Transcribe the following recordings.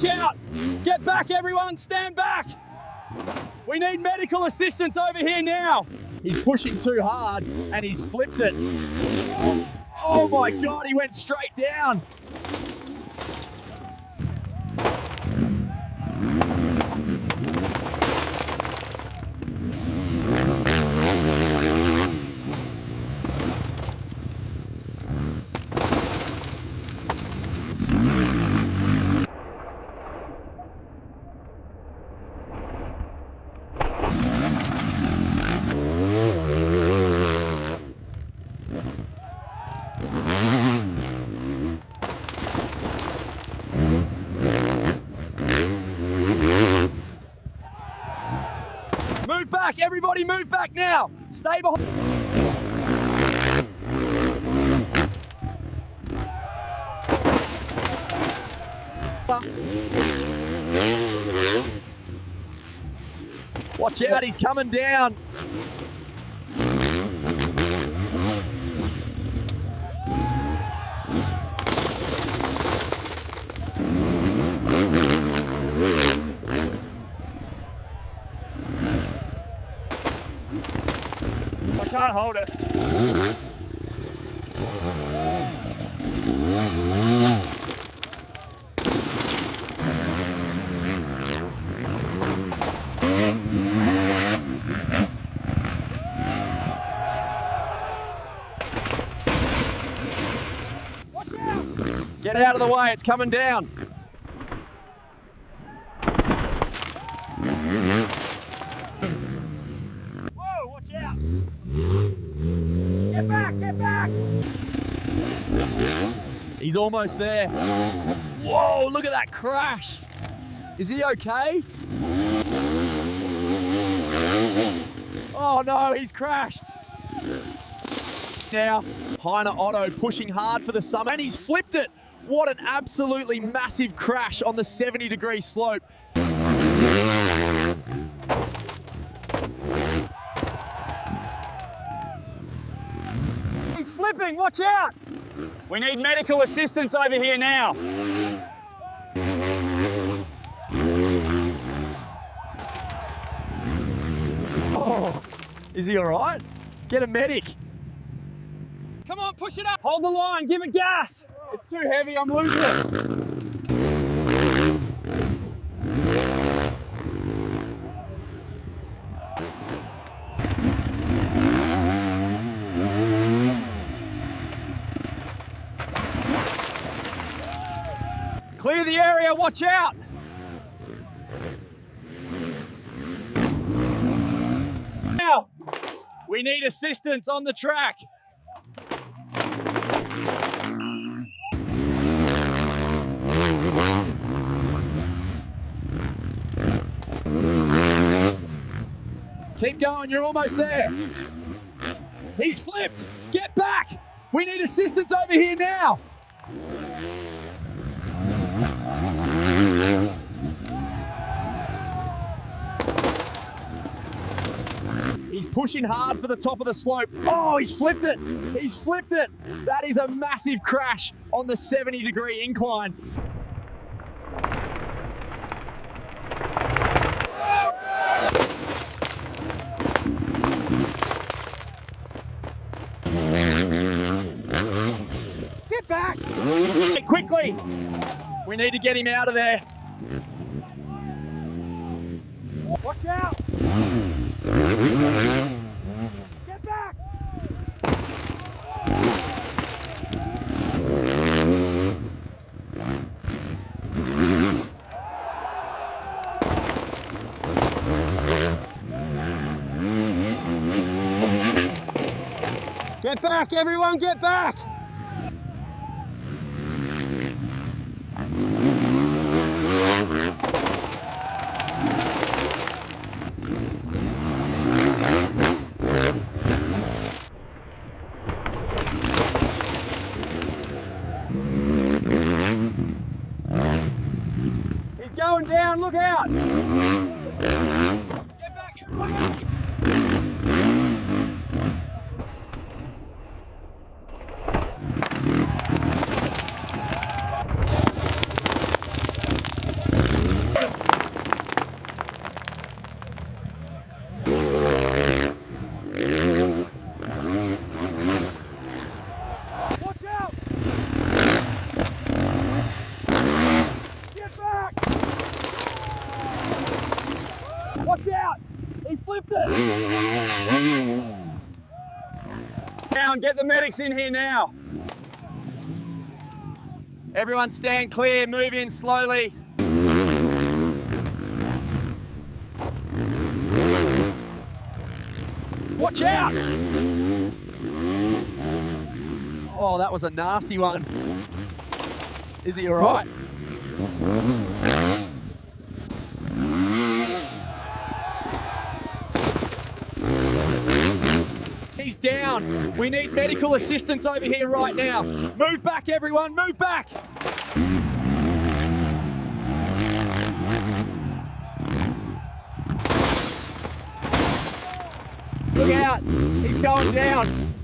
Watch out! Get back, everyone, stand back! We need medical assistance over here now. He's pushing too hard and he's flipped it. Oh my God, he went straight down. Move back, everybody move back now. Stay behind. Watch out, he's coming down. I can't hold it. Watch out! Get out of the way, it's coming down. Whoa, watch out! Get back, get back! He's almost there. Whoa, look at that crash. Is he okay? Oh no, he's crashed. Now, Heine Otto pushing hard for the summit, and he's flipped it. What an absolutely massive crash on the 70-degree slope. He's flipping, watch out! We need medical assistance over here now. Oh, is he all right? Get a medic. Come on, push it up. Hold the line, give it gas. It's too heavy, I'm losing it. Clear the area, watch out! Now, we need assistance on the track. Keep going, you're almost there. He's flipped, get back! We need assistance over here now. He's pushing hard for the top of the slope. Oh, he's flipped it. He's flipped it. That is a massive crash on the 70-degree incline. Get back. Hey, quickly. We need to get him out of there. Watch out. Get back. Get back, everyone, get back! He's going down, look out. Get back, everybody. Down, get the medics in here now. Everyone stand clear, move in slowly. Watch out! Oh, that was a nasty one. Is he all right? He's down. We need medical assistance over here right now. Move back, everyone, move back. Look out, he's going down.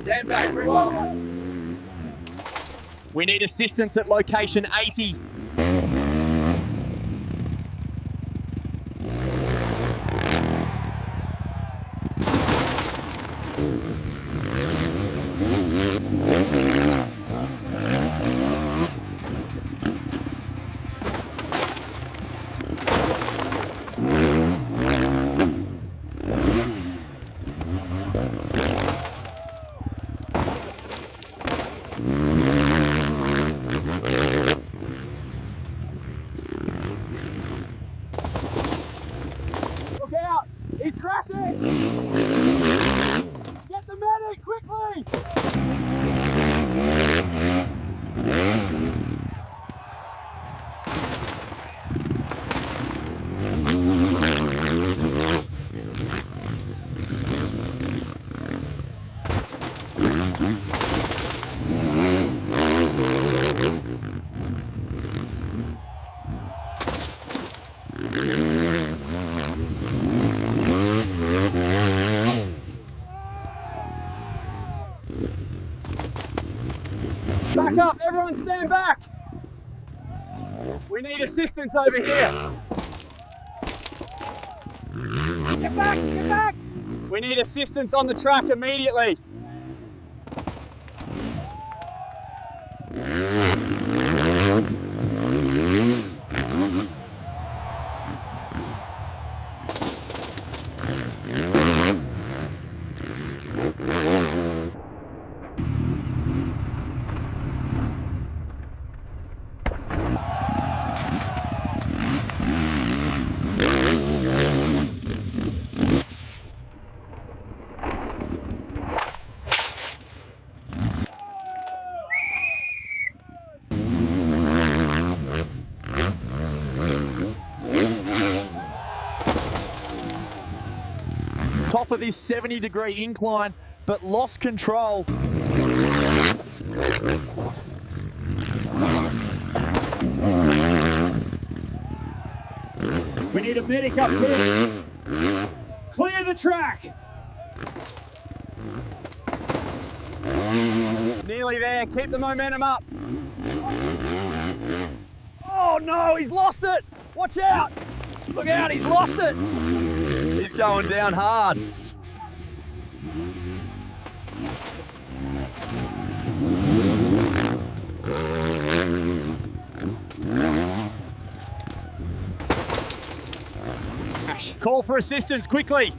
Stand back, everyone. We need assistance at location 80. Look out! He's crashing! Get the medic quickly! Back up, everyone stand back. We need assistance over here. Get back, get back. We need assistance on the track immediately. Top of this 70-degree incline, but lost control. We need a medic up here. Clear the track. Nearly there, keep the momentum up. Oh no, he's lost it. Watch out. Look out, he's lost it. He's going down hard. Call for assistance quickly.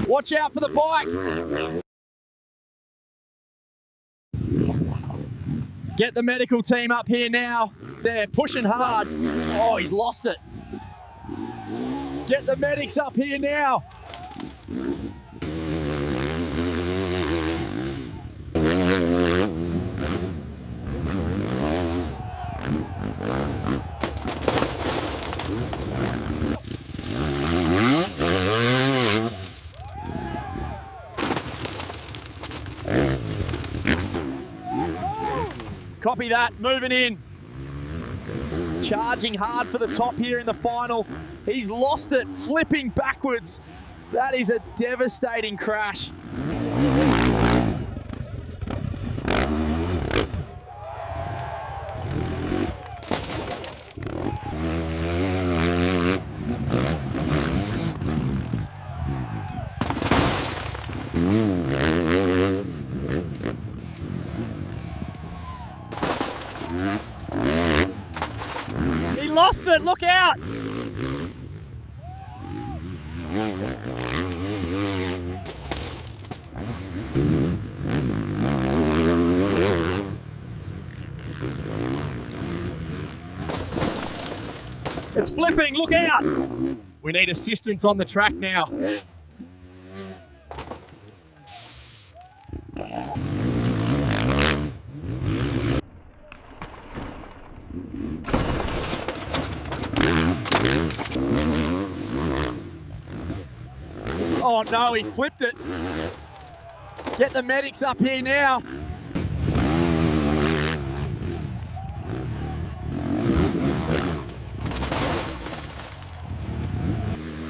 Watch out for the bike. Get the medical team up here now. They're pushing hard. Oh, he's lost it. Get the medics up here now. Copy that, moving in. Charging hard for the top here in the final. He's lost it, flipping backwards. That is a devastating crash. He lost it, look out! It's flipping, look out! We need assistance on the track now. Oh no, he flipped it. Get the medics up here now.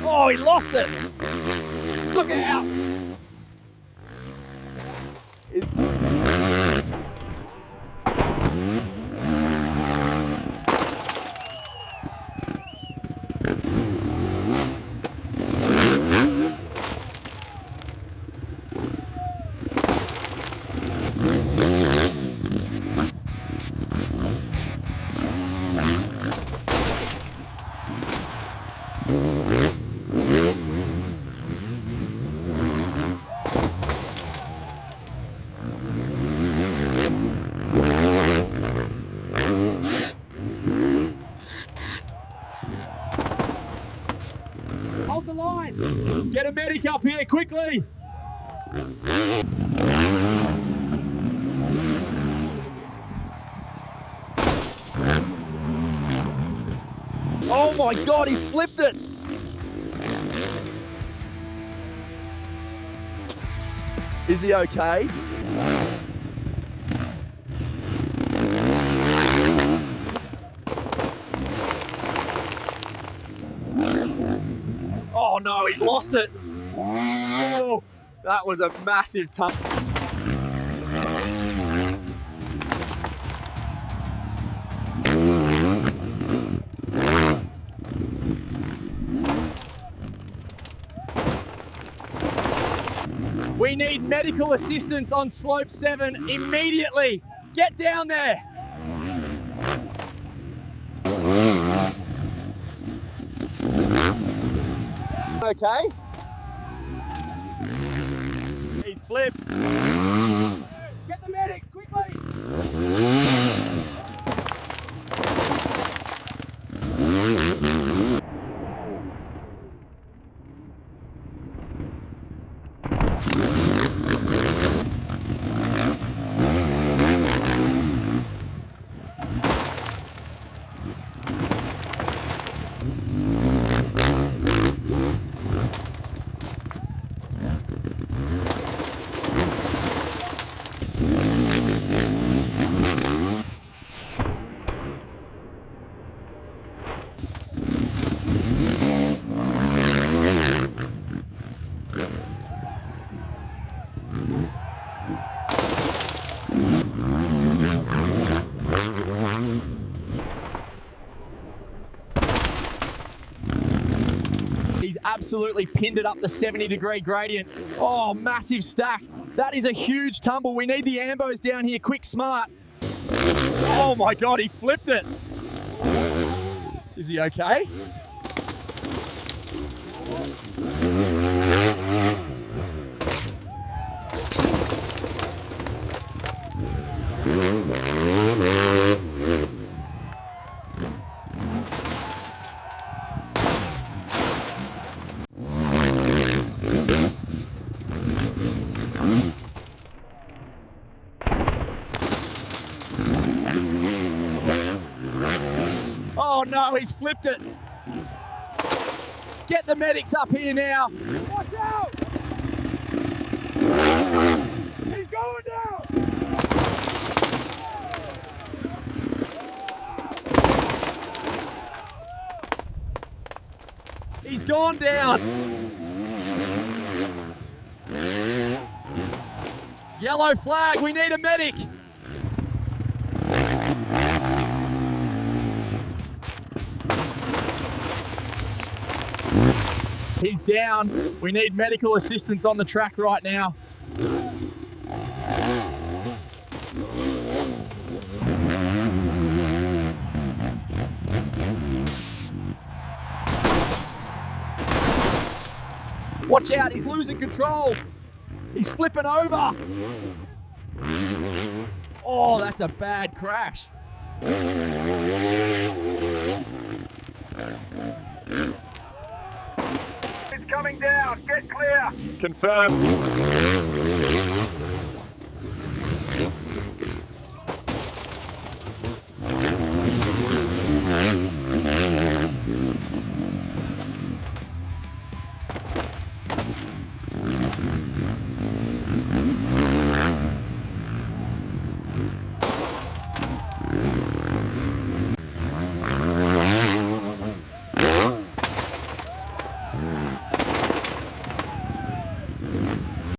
Oh, he lost it! Look out! Hold the line! Get a medic up here, quickly! Oh my God, he flipped it. Is he okay? Oh no, he's lost it! Oh, that was a massive tumble. We need medical assistance on slope 7 immediately. Get down there. Okay. He's flipped. Get the medics, quickly! He's absolutely pinned it up the 70-degree gradient. Oh, massive stack. That is a huge tumble. We need the ambos down here, quick, smart. Oh my God, he flipped it. Is he okay? Oh no, he's flipped it. Get the medics up here now. Watch out! He's going down! gone down. Yellow flag, we need a medic. He's down. We need medical assistance on the track right now. Watch out, he's losing control. He's flipping over. Oh, that's a bad crash. It's coming down. Get clear. Confirm.